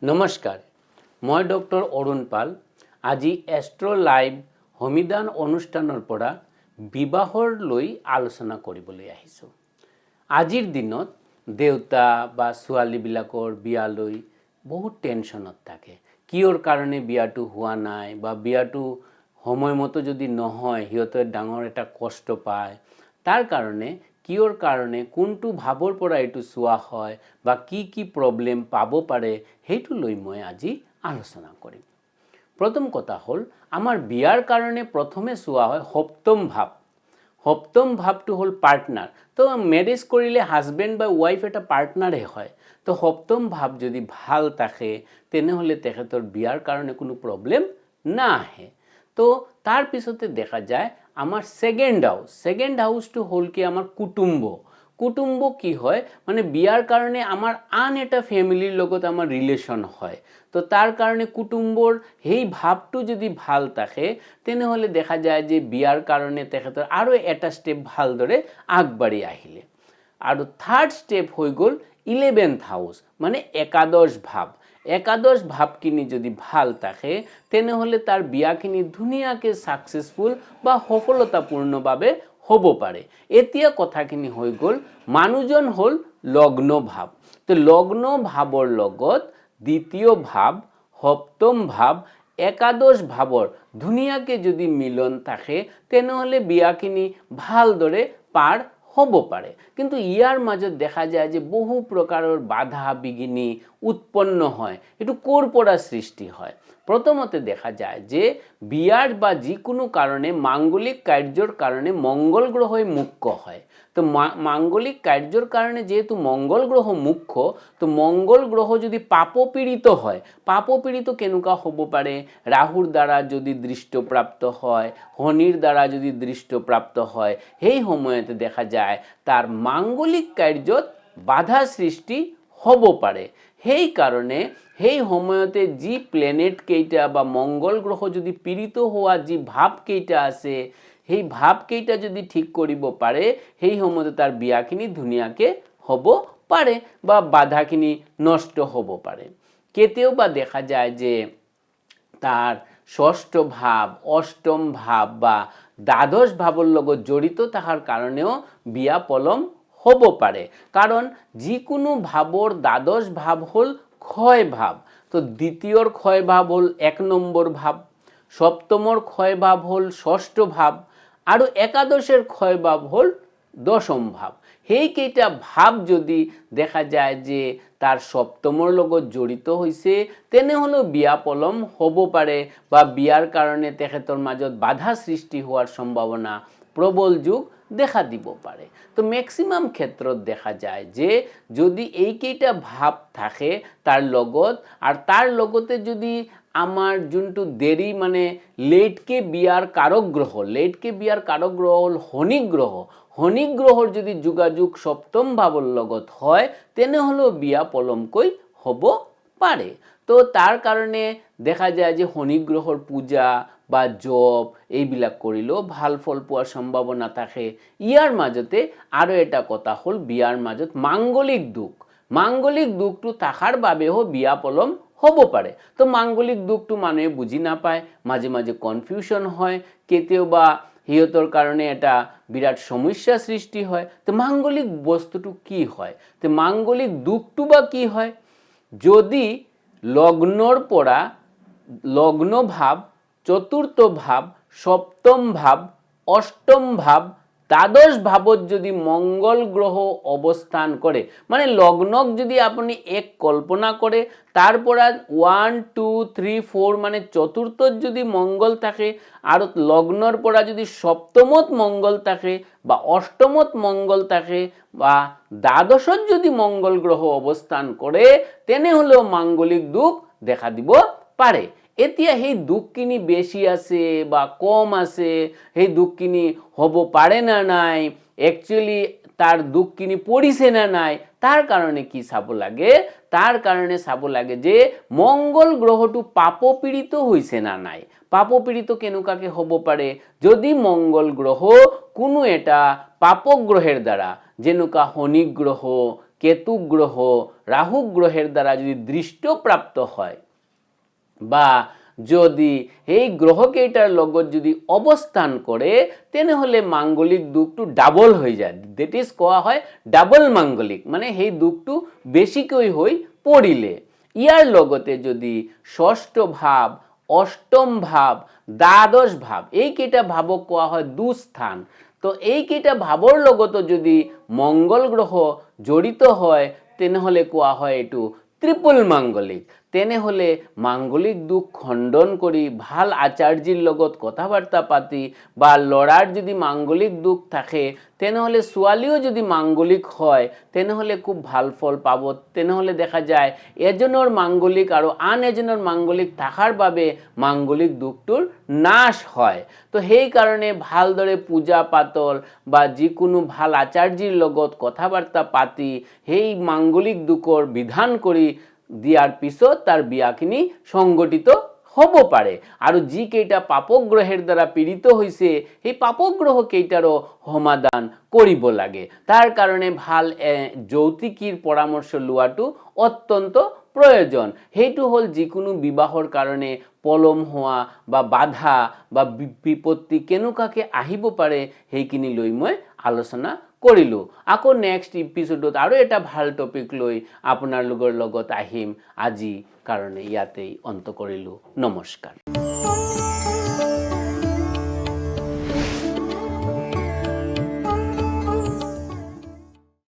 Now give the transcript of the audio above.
নমস্কাৰ, মই ডক্টৰ অৰুণ পাল। আজি এষ্ট্ৰো লাইভ সমিধান অনুষ্ঠানৰ পৰা বিবাহৰ লৈ আলোচনা কৰিবলৈ আহিছোঁ। আজিৰ দিনত দেউতা বা ছোৱালীবিলাকৰ বিয়ালৈ বহুত টেনশ্যনত থাকে। কিয়ৰ কাৰণে বিয়াটো হোৱা নাই বা বিয়াটো সময়মতো যদি নহয় সিহঁতে ডাঙৰ এটা কষ্ট পায়। তাৰ কাৰণে কিয়ৰ কাৰণে কোনটো ভাৱৰ পৰা এইটো চোৱা হয় বা কি প্ৰব্লেম পাব পাৰে সেইটো লৈ মই আজি আলোচনা কৰিম। প্ৰথম কথা হ'ল আমাৰ বিয়াৰ কাৰণে প্ৰথমে চোৱা হয় সপ্তম ভাৱ। সপ্তম ভাৱটো হ'ল পাৰ্টনাৰ। তো মেৰেজ কৰিলে হাজবেণ্ড বা ৱাইফ এটা পাৰ্টনাৰে হয়। তো সপ্তম ভাৱ যদি ভাল থাকে তেনেহ'লে তেখেতৰ বিয়াৰ কাৰণে কোনো প্ৰব্লেম নাহে। তো তাৰ পিছতে দেখা যায় আমাৰ ছেকেণ্ড হাউচটো হ'ল কি আমাৰ কুটুম্ব কি হয় মানে বিয়াৰ কাৰণে আমাৰ আন এটা ফেমিলিৰ লগত আমাৰ ৰিলেশ্যন হয়। তো তাৰ কাৰণে কুটুম্বৰ সেই ভাৱটো যদি ভাল থাকে তেনেহ'লে দেখা যায় যে বিয়াৰ কাৰণে তেখেতৰ আৰু এটা ষ্টেপ ভালদৰে আগবাঢ়ি আহিলে। আৰু থাৰ্ড ষ্টেপ হৈ গ'ল 11th হাউচ মানে একাদশ ভাৱ। একাদশ ভাৱখিনি যদি ভাল থাকে তেনেহ'লে তাৰ বিয়াখিনি ধুনীয়াকৈ ছাকচেছফুল বা সফলতাপূৰ্ণভাৱে হ'ব পাৰে। এতিয়া কথাখিনি হৈ গ'ল মানুহজন হ'ল লগ্ন ভাৱ। তো লগ্ন ভাৱৰ লগত দ্বিতীয় ভাৱ, সপ্তম ভাৱ, একাদশ ভাৱৰ ধুনীয়াকৈ যদি মিলন থাকে তেনেহ'লে বিয়াখিনি ভালদৰে পাৰ হ'ব পাৰে। কিন্তু ইয়াৰ মাজত দেখা যায় যে বহু প্ৰকাৰৰ বাধা বিঘিনি উৎপন্ন হয়। এইটো ক'ৰ পৰা সৃষ্টি হয়? প্ৰথমতে দেখা যায় যে বিয়াৰ বা যিকোনো কাৰণে মাংগলিক কাৰ্যৰ কাৰণে মংগল গ্ৰহই মুখ্য হয়। তো মাংগলিক কাৰ্যৰ কাৰণে যেহেতু মংগল গ্ৰহ মুখ্য, তো মংগল গ্ৰহ যদি পাপপীড়িত হয়, পাপপীড়িত কেনেকুৱা হ'ব পাৰে? ৰাহুৰ দ্বাৰা যদি দৃষ্টপ্ৰাপ্ত হয়, শনিৰ দ্বাৰা যদি দৃষ্টপ্ৰাপ্ত হয়, সেই সময়তে দেখা যায় তাৰ মাংগলিক কাৰ্যত বাধা সৃষ্টি হ'ব পাৰে। সেই কাৰণে সেই সময়তে যি প্লেনেট কেইটা বা মংগল গ্ৰহ যদি পীড়িত হোৱা যি ভাৱকেইটা আছে সেই ভাৱকেইটা যদি ঠিক কৰিব পাৰে সেই সময়তে তাৰ বিয়াখিনি ধুনীয়াকৈ হ'ব পাৰে বা বাধাখিনি নষ্ট হ'ব পাৰে। কেতিয়াবা দেখা যায় যে তাৰ ষষ্ঠ ভাৱ, অষ্টম ভাৱ বা দ্বাদশ ভাৱৰ লগত জড়িত থকাৰ কাৰণেও বিয়া পলম হ'ব পাৰে। কাৰণ যিকোনো ভাৱৰ দ্বাদশ ভাৱ হ'ল ক্ষয় ভাৱ। তো দ্বিতীয়ৰ ক্ষয় ভাৱ হ'ল 1 নম্বৰ ভাৱ, সপ্তমৰ ক্ষয় ভাৱ হ'ল ষষ্ঠ ভাৱ আৰু একাদশের ক্ষয় ভাব হল দশম ভাব। সেইকেইটা ভাব যদি দেখা যায় যে তার সপ্তমৰ লগত জড়িত হৈছে তেনেহ'লেও বিয়া পলম হ'ব পাৰে বা বিয়াৰ কাৰণে তেখেতৰ মাজত বাধা সৃষ্টি হোৱাৰ সম্ভাৱনা প্ৰবল যোগ দেখা দিব পাৰে। তো ম্যাক্সিমাম ক্ষেত্ৰত দেখা যায় যে যদি এইকেইটা ভাব থাকে তাৰ লগত আর তাৰ লগতে যদি আমার যোনটো দেরি মানে লেটকে বিয়ার কারক গ্রহ, লেটকে বিয়ার কারক গ্রহ হল শনি গ্রহ। শনি গ্রহর যদি যোগাযোগ সপ্তম ভাৱৰ লগত হয় তেনেহ'লেও বিয়া পলমকৈ হ'ব পাৰে। তো তাৰ কাৰণে দেখা যায় যে শনি গ্ৰহৰ পূজা বা জপ এইবিলাক কৰিলেও ভাল ফল পোৱাৰ সম্ভাৱনা থাকে। ইয়াৰ মাজতে আৰু এটা কথা হ'ল বিয়াৰ মাজত মাংগলিক দুখটো থাকাৰ বাবেও বিয়া পলম হ'ব পাৰে। তো মাংগলিক দুখটো মানুহে বুজি নাপায়, মাজে মাজে কনফিউশন হয়, কেতিয়াবা সিহঁতৰ কাৰণে এটা বিৰাট সমস্যা সৃষ্টি হয়। তো মাংগলিক বস্তুটো কি হয়? তো মাংগলিক দুখটো বা কি হয়? যদি লগ্নৰ পৰা লগ্ন ভাৱ, চতুৰ্থ ভাৱ, সপ্তম ভাৱ, অষ্টম ভাৱ, দ্বাদশ ভাৱত যদি মংগল গ্ৰহ অৱস্থান কৰে, মানে লগ্নক যদি আপুনি এক কল্পনা কৰে তাৰ পৰা 1 2 3 4 মানে চতুৰ্থত যদি মংগল থাকে আৰু লগ্নৰ পৰা যদি সপ্তমত মংগল থাকে বা অষ্টমত মংগল থাকে বা দ্বাদশত যদি মংগল গ্ৰহ অৱস্থান কৰে তেনেহ'লেও মাংগলিক দুখ দেখা দিব পাৰে। এতিয়া সেই দুখখিনি বেছি আছে বা কম আছে, সেই দুখখিনি হ'ব পাৰে না নাই, একচুয়ালি তাৰ দুখখিনি পৰিছে না নাই, তাৰ কাৰণে কি চাব লাগে? তাৰ কাৰণে চাব লাগে যে মংগল গ্ৰহটো পাপপীড়িত হৈছে না নাই। পাপপীড়িত কেনেকুৱাকৈ হ'ব পাৰে? যদি মংগল গ্ৰহ কোনো এটা পাপগ্ৰহের দ্বারা যেনেকুৱা শনি গ্ৰহ, কেতু গ্রহ রাহু গ্রহের দ্বারা যদি দৃষ্টপ্রাপ্ত হয় বা যদি এই গ্রহকেইটার লগত যদি অবস্থান করে তেনেহলে মাঙ্গলিক দুখটো ডাবল হয়ে যায়, দ্যাট ইজ কোয়া হয় ডাবল মাঙ্গলিক, মানে সেই দুখটো বেশিকৈ হৈ পৰিলে। ইয়াৰ লগতে যদি ষষ্ঠ ভাৱ, অষ্টম ভাৱ, দ্বাদশ ভাৱ, এইকেইটা ভাৱক কোৱা হয় দুস্থান। তো এইকেইটা ভাৱৰ লগতো যদি মংগল গ্ৰহ জড়িত হয় তেনেহলে কোৱা হয় এইটো ট্রিপল মাঙ্গলিক। তেনেহলে মাঙ্গলিক দুখ খণ্ডন কৰি ভাল আচাৰ্যৰ লগত কথা বাৰ্তা পাতি বা লৰাৰ যদি মাঙ্গলিক দুখ থাকে তেনেহলে ছোৱালীও যদি মাঙ্গলিক হয় তেনেহলে খুব ভাল ফল পাব। তেনেহলে দেখা যায় এজনৰ মাঙ্গলিক আৰু আন এজনৰ মাঙ্গলিক থাকাৰ বাবে মাঙ্গলিক দুখটোৰ নাশ হয়। তো সেই কাৰণে ভালদৰে পূজা পাতল বা যিকোনো ভাল আচাৰ্যৰ লগত কথা বাৰ্তা পাতি সেই মাঙ্গলিক দুখৰ বিধান কৰি দিয়াৰ পিছত তাৰ বিয়াখিনি সংগঠিত হ'ব পাৰে। আৰু যিকেইটা পাপগ্ৰহেৰ দ্বাৰা পীড়িত হৈছে সেই পাপগ্ৰহ কেইটাৰো সমাধান কৰিব লাগে। তাৰ কাৰণে ভাল জ্যোতিষীৰ পৰামৰ্শ লোৱাটো অত্যন্ত প্ৰয়োজন। সেইটো হ'ল যিকোনো বিবাহৰ কাৰণে পলম হোৱা বা বাধা বা বিপত্তি কেনেকুৱাকৈ আহিব পাৰে সেইখিনি লৈ মই আলোচনা কৰিলোঁ। আকৌ নেক্সট এপিসোডত আৰু এটা ভাল টপিক লৈ আপোনালোকৰ লগত আহিম। আজি কাৰণে ইয়াতেই অন্ত কৰিলোঁ। নমস্কাৰ।